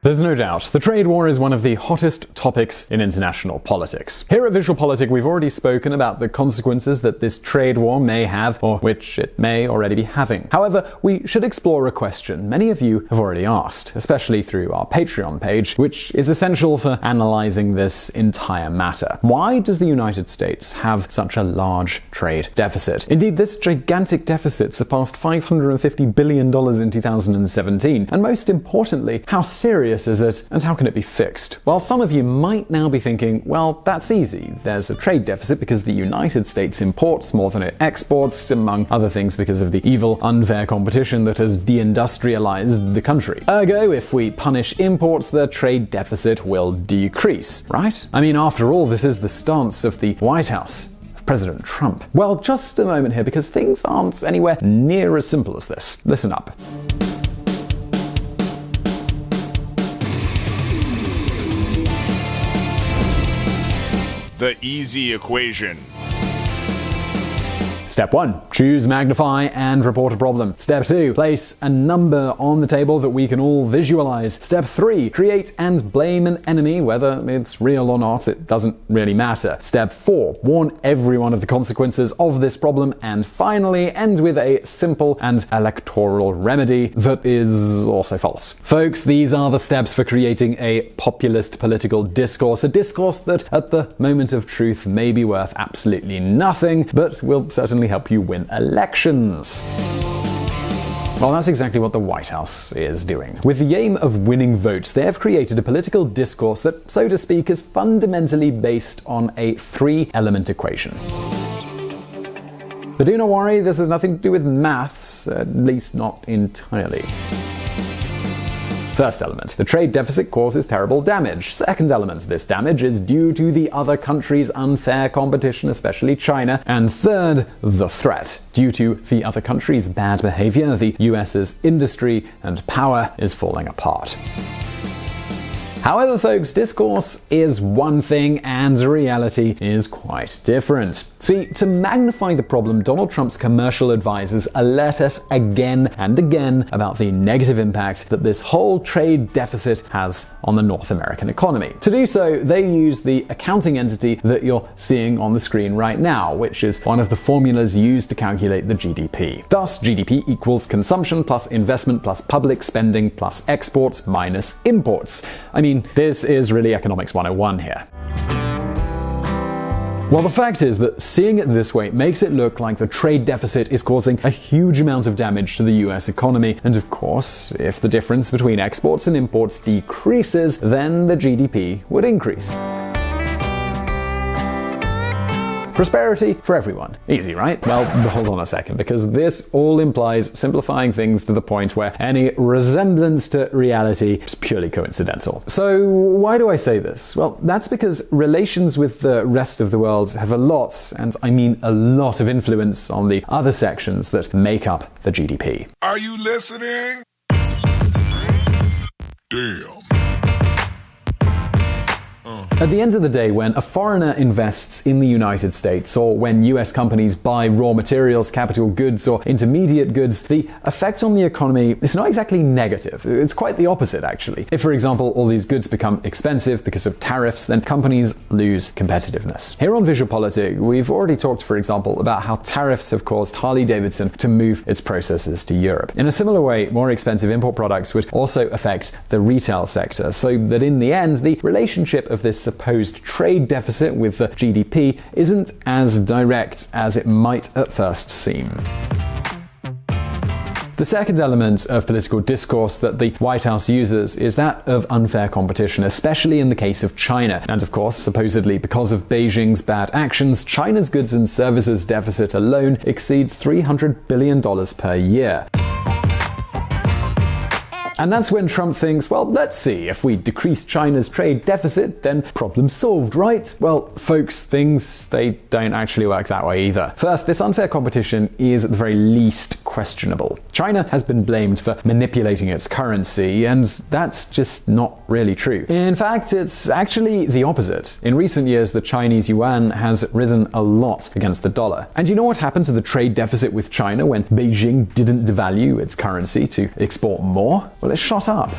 There's no doubt, the trade war is one of the hottest topics in international politics. Here at VisualPolitik, we've already spoken about the consequences that this trade war may have, or which it may already be having. However, we should explore a question many of you have already asked, especially through our Patreon page, which is essential for analyzing this entire matter. Why does the United States have such a large trade deficit? Indeed, this gigantic deficit surpassed $550 billion in 2017. And most importantly, how serious is it and how can it be fixed? Well, some of you might now be thinking, well, that's easy. There's a trade deficit because the United States imports more than it exports, among other things because of the evil, unfair competition that has deindustrialized the country. Ergo, if we punish imports, the trade deficit will decrease, right? I mean, after all, this is the stance of the White House, of President Trump. Well, just a moment here, because things aren't anywhere near as simple as this. Listen up. The easy equation. Step 1. Choose, magnify, and report a problem. Step 2. Place a number on the table that we can all visualize. Step 3. Create and blame an enemy, whether it's real or not, it doesn't really matter. Step 4. Warn everyone of the consequences of this problem. And finally, end with a simple and electoral remedy that is also false. Folks, these are the steps for creating a populist political discourse, a discourse that at the moment of truth may be worth absolutely nothing, but will certainly help you win elections. Well, that's exactly what the White House is doing. With the aim of winning votes, they have created a political discourse that, so to speak, is fundamentally based on a three-element equation. But do not worry, this has nothing to do with maths, at least not entirely. First element, the trade deficit causes terrible damage. Second element, this damage is due to the other countries' unfair competition, especially China. And third, the threat. Due to the other countries' bad behavior, the US's industry and power is falling apart. However, folks, discourse is one thing and reality is quite different. See, to magnify the problem, Donald Trump's commercial advisors alert us again and again about the negative impact that this whole trade deficit has on the North American economy. To do so, they use the accounting entity that you're seeing on the screen right now, which is one of the formulas used to calculate the GDP. Thus, GDP equals consumption plus investment plus public spending plus exports minus imports. I mean, this is really economics 101 here. Well, the fact is that seeing it this way makes it look like the trade deficit is causing a huge amount of damage to the US economy. And of course, if the difference between exports and imports decreases, then the GDP would increase. Prosperity for everyone. Easy, right? Well, hold on a second, because this all implies simplifying things to the point where any resemblance to reality is purely coincidental. So why do I say this? Well, that's because relations with the rest of the world have a lot, and I mean a lot, of influence on the other sections that make up the GDP. Are you listening? Damn. At the end of the day, when a foreigner invests in the United States, or when US companies buy raw materials, capital goods, or intermediate goods, the effect on the economy is not exactly negative. It's quite the opposite, actually. If, for example, all these goods become expensive because of tariffs, then companies lose competitiveness. Here on VisualPolitik, we've already talked, for example, about how tariffs have caused Harley-Davidson to move its processes to Europe. In a similar way, more expensive import products would also affect the retail sector, so that in the end, the relationship of this supposed trade deficit with the GDP isn't as direct as it might at first seem. The second element of political discourse that the White House uses is that of unfair competition, especially in the case of China. And of course, supposedly because of Beijing's bad actions, China's goods and services deficit alone exceeds $300 billion per year. And that's when Trump thinks, well, let's see, if we decrease China's trade deficit, then problem solved, right? Well, folks, things, they don't actually work that way either. First, this unfair competition is at the very least questionable. China has been blamed for manipulating its currency, and that's just not really true. In fact, it's actually the opposite. In recent years, the Chinese yuan has risen a lot against the dollar. And you know what happened to the trade deficit with China when Beijing didn't devalue its currency to export more? Well, it shot up.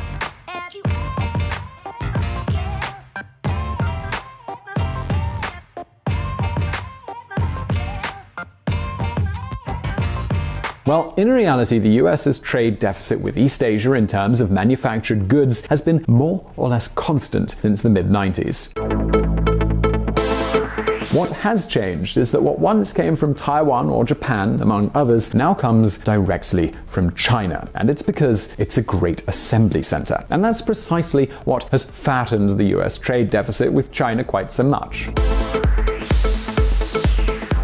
Well, in reality, the US's trade deficit with East Asia in terms of manufactured goods has been more or less constant since the mid-90s. What has changed is that what once came from Taiwan or Japan, among others, now comes directly from China. And it's because it's a great assembly center. And that's precisely what has fattened the US trade deficit with China quite so much.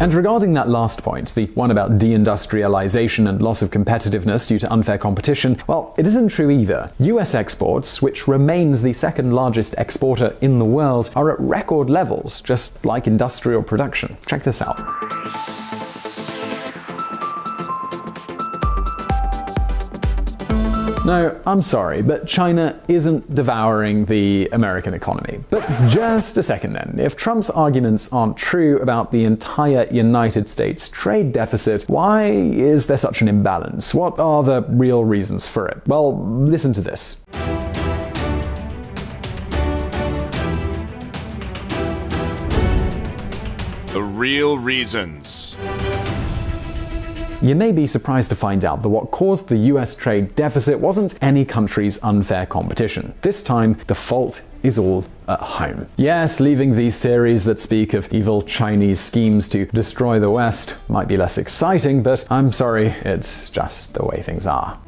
And regarding that last point, the one about deindustrialization and loss of competitiveness due to unfair competition, well, it isn't true either. US exports, which remains the second largest exporter in the world, are at record levels, just like industrial production. Check this out. No, I'm sorry, but China isn't devouring the American economy. But just a second then. If Trump's arguments aren't true about the entire United States trade deficit, why is there such an imbalance? What are the real reasons for it? Well, listen to this. The real reasons. You may be surprised to find out that what caused the US trade deficit wasn't any country's unfair competition. This time, the fault is all at home. Yes, leaving the theories that speak of evil Chinese schemes to destroy the West might be less exciting, but I'm sorry, it's just the way things are.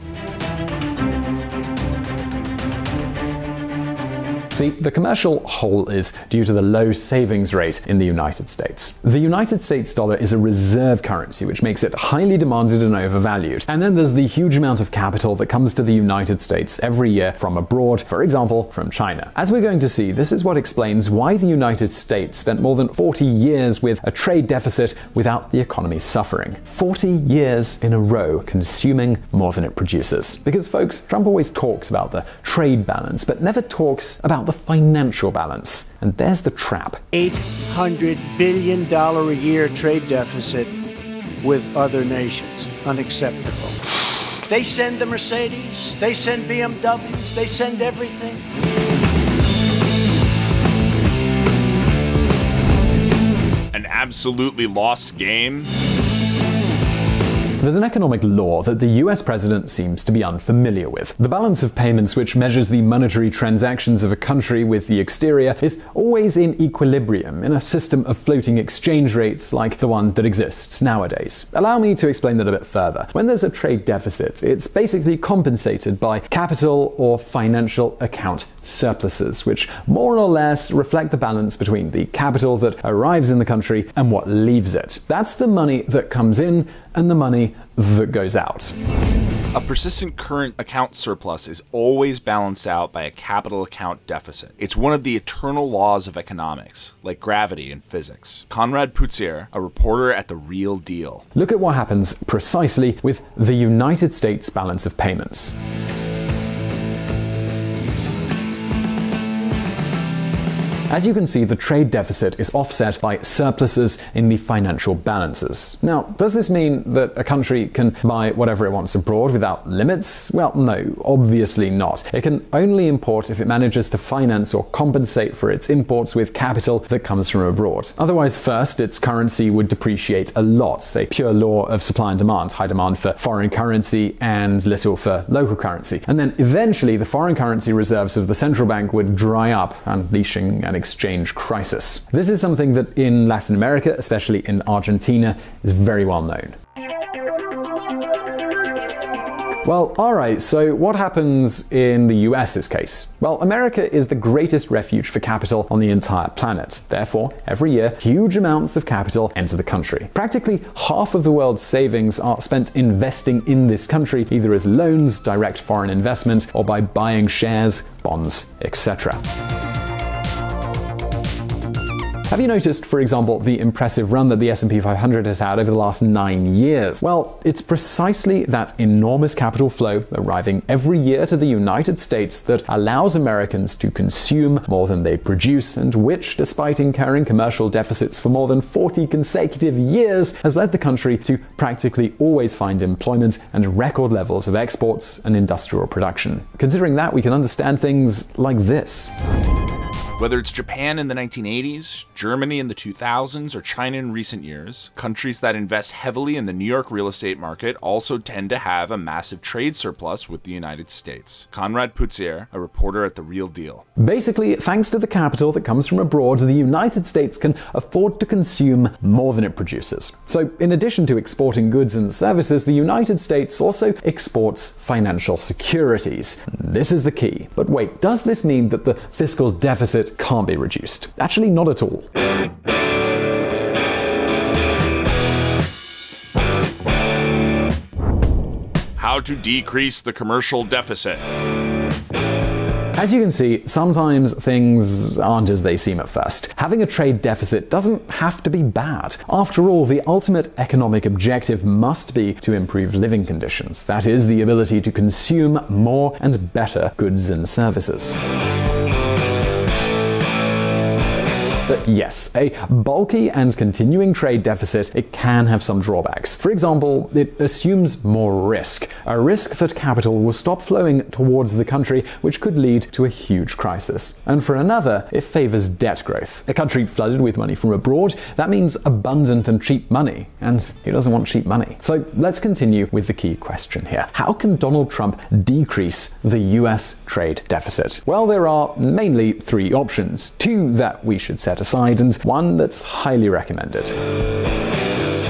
See, the commercial hole is due to the low savings rate in the United States. The United States dollar is a reserve currency, which makes it highly demanded and overvalued. And then there's the huge amount of capital that comes to the United States every year from abroad, for example, from China. As we're going to see, this is what explains why the United States spent more than 40 years with a trade deficit without the economy suffering. 40 years in a row consuming more than it produces. Because, folks, Trump always talks about the trade balance, but never talks about the financial balance. And there's the trap. $800 billion a year trade deficit with other nations. Unacceptable. They send the Mercedes, they send BMWs, they send everything. An absolutely lost game? There's an economic law that the US president seems to be unfamiliar with. The balance of payments, which measures the monetary transactions of a country with the exterior, is always in equilibrium in a system of floating exchange rates like the one that exists nowadays. Allow me to explain that a bit further. When there's a trade deficit, it's basically compensated by capital or financial account surpluses, which more or less reflect the balance between the capital that arrives in the country and what leaves it. That's the money that comes in and the money that goes out. A persistent current account surplus is always balanced out by a capital account deficit. It's one of the eternal laws of economics, like gravity in physics. Konrad Putzier, a reporter at The Real Deal. Look at what happens precisely with the United States balance of payments. As you can see, the trade deficit is offset by surpluses in the financial balances. Now, does this mean that a country can buy whatever it wants abroad without limits? Well, no, obviously not. It can only import if it manages to finance or compensate for its imports with capital that comes from abroad. Otherwise, first, its currency would depreciate a lot, a pure law of supply and demand, high demand for foreign currency and little for local currency. And then eventually, the foreign currency reserves of the central bank would dry up, unleashing an exchange crisis. This is something that in Latin America, especially in Argentina, is very well known. Well, alright, so what happens in the US's case? Well, America is the greatest refuge for capital on the entire planet. Therefore, every year, huge amounts of capital enter the country. Practically half of the world's savings are spent investing in this country, either as loans, direct foreign investment, or by buying shares, bonds, etc. Have you noticed, for example, the impressive run that the S&P 500 has had over the last 9 years? Well, it's precisely that enormous capital flow arriving every year to the United States that allows Americans to consume more than they produce, and which, despite incurring commercial deficits for more than 40 consecutive years, has led the country to practically always find employment and record levels of exports and industrial production. Considering that, we can understand things like this. Whether it's Japan in the 1980s, Germany in the 2000s, or China in recent years, countries that invest heavily in the New York real estate market also tend to have a massive trade surplus with the United States. Conrad Putzier, a reporter at The Real Deal. Basically, thanks to the capital that comes from abroad, the United States can afford to consume more than it produces. So, in addition to exporting goods and services, the United States also exports financial securities. This is the key. But wait, does this mean that the fiscal deficit can't be reduced? Actually, not at all. How to decrease the commercial deficit. As you can see, sometimes things aren't as they seem at first. Having a trade deficit doesn't have to be bad. After all, the ultimate economic objective must be to improve living conditions. That is, the ability to consume more and better goods and services. But yes, a bulky and continuing trade deficit, it can have some drawbacks. For example, it assumes more risk. A risk that capital will stop flowing towards the country, which could lead to a huge crisis. And for another, it favors debt growth. A country flooded with money from abroad, that means abundant and cheap money. And who doesn't want cheap money? So let's continue with the key question here. How can Donald Trump decrease the US trade deficit? Well, there are mainly three options. Two that we should set aside, and one that's highly recommended.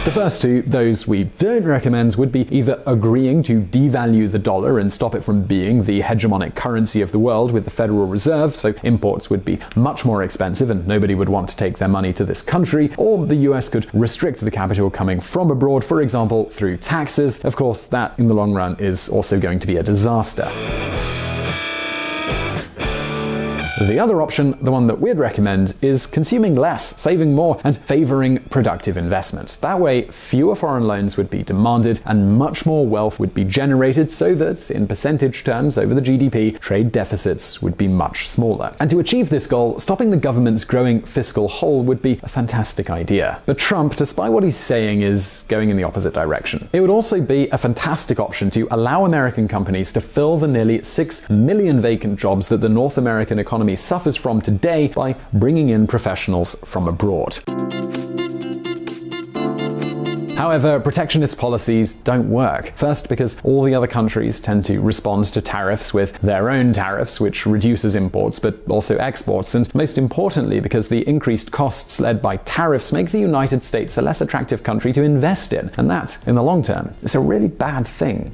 The first two, those we don't recommend, would be either agreeing to devalue the dollar and stop it from being the hegemonic currency of the world with the Federal Reserve, so imports would be much more expensive and nobody would want to take their money to this country, or the US could restrict the capital coming from abroad, for example, through taxes. Of course, that in the long run is also going to be a disaster. The other option, the one that we'd recommend, is consuming less, saving more, and favoring productive investment. That way, fewer foreign loans would be demanded and much more wealth would be generated so that, in percentage terms over the GDP, trade deficits would be much smaller. And to achieve this goal, stopping the government's growing fiscal hole would be a fantastic idea. But Trump, despite what he's saying, is going in the opposite direction. It would also be a fantastic option to allow American companies to fill the nearly 6 million vacant jobs that the North American economy suffers from today by bringing in professionals from abroad. However, protectionist policies don't work. First, because all the other countries tend to respond to tariffs with their own tariffs, which reduces imports but also exports, and most importantly, because the increased costs led by tariffs make the United States a less attractive country to invest in, and that, in the long term, is a really bad thing.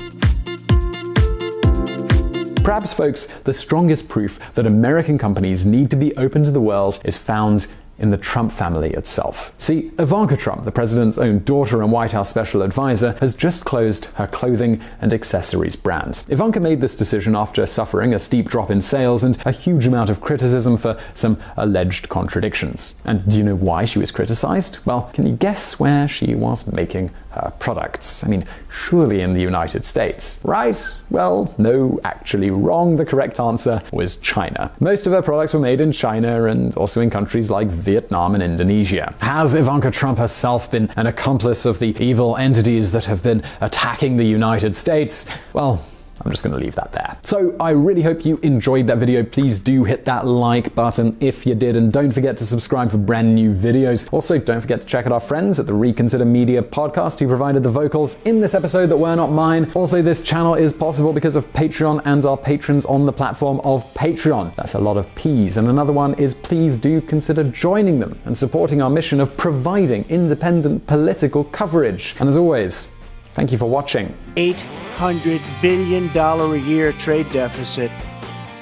Perhaps, folks, the strongest proof that American companies need to be open to the world is found in the Trump family itself. See, Ivanka Trump, the president's own daughter and White House special advisor, has just closed her clothing and accessories brand. Ivanka made this decision after suffering a steep drop in sales and a huge amount of criticism for some alleged contradictions. And do you know why she was criticized? Well, can you guess where she was making her products? I mean, surely in the United States, right? Well, no, actually wrong. The correct answer was China. Most of her products were made in China and also in countries like Vietnam and Indonesia. Has Ivanka Trump herself been an accomplice of the evil entities that have been attacking the United States? Well, I'm just going to leave that there. So I really hope you enjoyed that video. Please do hit that like button if you did, and don't forget to subscribe for brand new videos. Also, don't forget to check out our friends at the Reconsider Media podcast who provided the vocals in this episode that were not mine. Also, this channel is possible because of Patreon and our patrons on the platform of Patreon. That's a lot of P's. And another one is please do consider joining them and supporting our mission of providing independent political coverage. And as always, thank you for watching. $800 billion a year trade deficit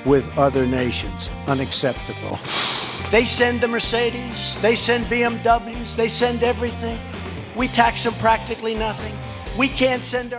with other nations. Unacceptable. They send the Mercedes, they send BMWs, they send everything. We tax them practically nothing. We can't send our...